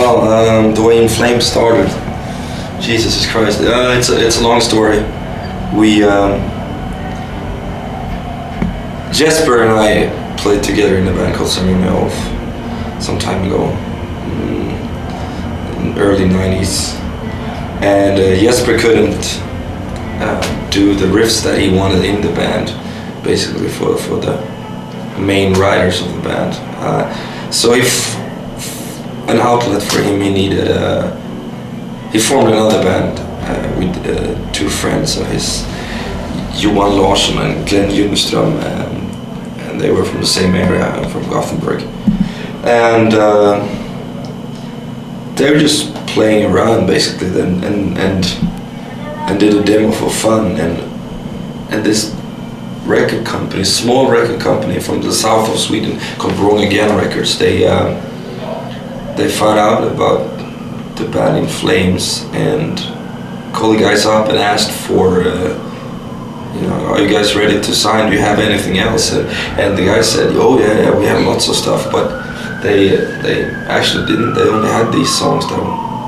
The way In Flames started, Jesus Christ, it's a long story. We, Jesper and I played together in a band called Ceremonial some time ago, in early 90s, and Jesper couldn't do the riffs that he wanted in the band, basically for the main writers of the band. So if an outlet for him, he needed he formed another band with two friends of his, Johan Larsson and Glenn Ljungström, and they were from the same area, from Gothenburg, and they were just playing around basically then, and did a demo for fun, and this record company, small record company from the south of Sweden called Wrong Again Records, they found out about the band In Flames and called the guys up and asked for are you guys ready to sign? Do you have anything else? And the guys said, oh yeah, we have lots of stuff, but they actually didn't. They only had these songs that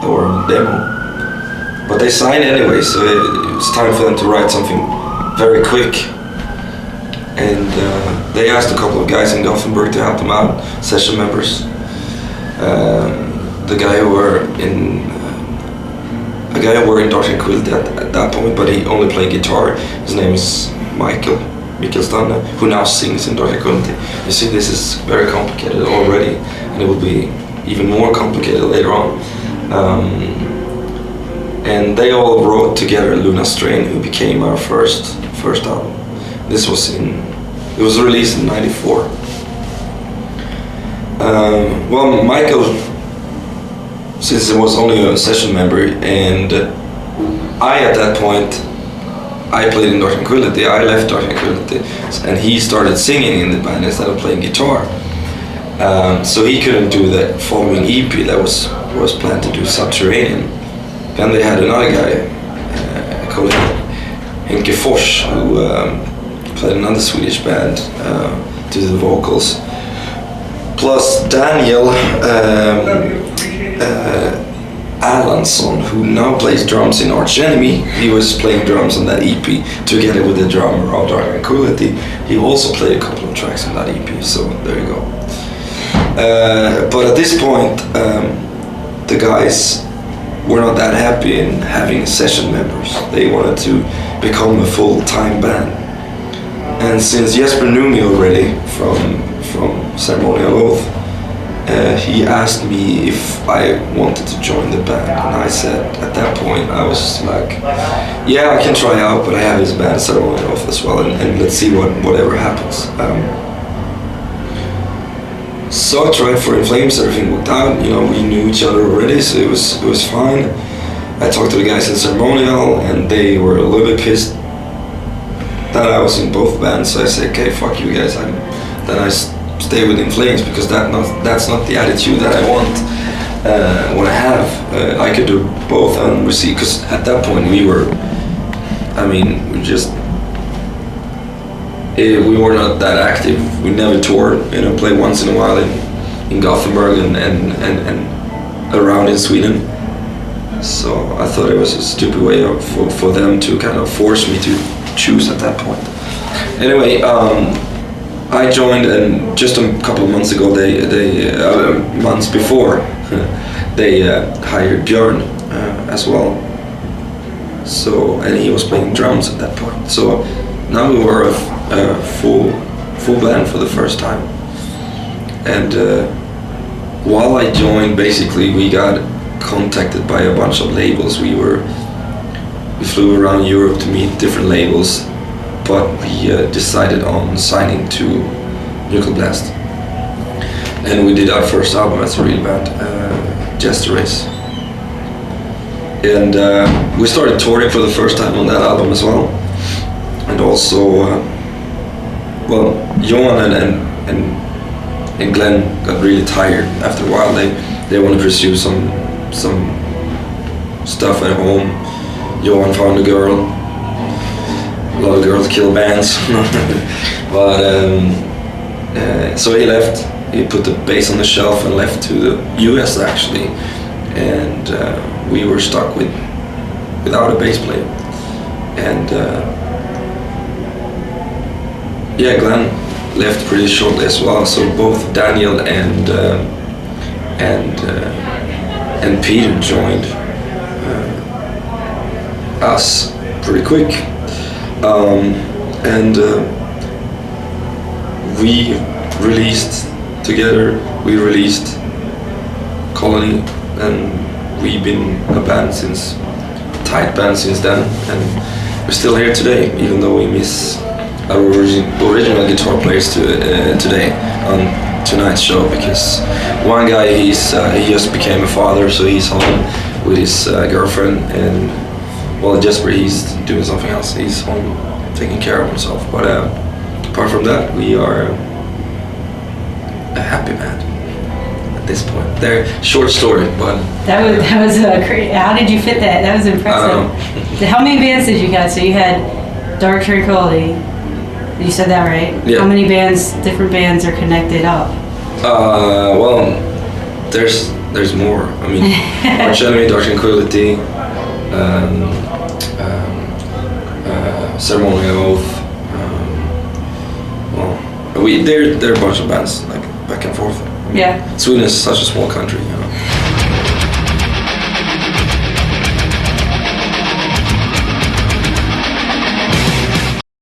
were on the demo, but they signed anyway, so it was time for them to write something very quick. And they asked a couple of guys in Gothenburg to help them out, session members. The guy who were in Dark Tranquillity at that point, but he only played guitar. His name is Michael Stanne, who now sings in Dark Tranquillity. You see, this is very complicated already, and it will be even more complicated later on. And they all wrote together Luna Strain, who became our first album. It was released in '94. Well, Michael, since I was only a session member, and at that point, I played in Dark Tranquillity, I left Dark Tranquillity, and he started singing in the band instead of playing guitar. So he couldn't do the following EP that was planned to do Subterranean. Then they had another guy called Henke Fors, who played another Swedish band, to the vocals. Plus Daniel Allansson, who now plays drums in Arch Enemy. He was playing drums on that EP together with the drummer of Dark Tranquillity. He also played a couple of tracks on that EP, so there you go. But at this point, the guys were not that happy in having session members. They wanted to become a full-time band. And since Jesper knew me already from Ceremonial Oath, he asked me if I wanted to join the band, and I said, at that point, I was like, yeah, I can try out, but I have his band Ceremonial Oath as well, and let's see whatever happens. So I tried for In Flames, everything worked out, we knew each other already, so it was fine. I talked to the guys in Ceremonial, and they were a little bit pissed that I was in both bands, so I said, okay, fuck you guys, then I stay with In Flames, because that's not the attitude that I want I have. I could do both and receive, because at that point we were not that active. We never toured, play once in a while in Gothenburg and around in Sweden. So I thought it was a stupid way for them to kind of force me to choose at that point. Anyway, I joined, and just a couple of months ago, months before, they hired Björn as well. So, and he was playing drums at that point. So now we were a full band for the first time. And while I joined, basically, we got contacted by a bunch of labels. We flew around Europe to meet different labels, but we decided on signing to Nuclear Blast. And we did our first album as a real band, Jester Race. And we started touring for the first time on that album as well. And also, Johan and Glenn got really tired after a while. They want to pursue some stuff at home. Johan found a girl. A lot of girls kill bands. But so he left. He put the bass on the shelf and left to the US actually, and we were stuck without a bass player. And Glenn left pretty shortly as well. So both Daniel and Peter joined us pretty quick, and we released together. We released Colony, and we've been a tight band since then, and we're still here today, even though we miss our original guitar players today on tonight's show, because one guy he just became a father, so he's home with his girlfriend, and Jesper, he's doing something else. He's home taking care of himself. But apart from that, we are a happy band at this point. They're short story, but that was great. How did you fit that? That was impressive. How many bands did you guys? So you had Dark Tranquility. You said that right? Yeah. How many different bands are connected up? There's more. I mean, Arch Enemy, Dark Tranquility, Ceremony of Oath. There are a bunch of bands, like back and forth. Yeah. Sweden is such a small country.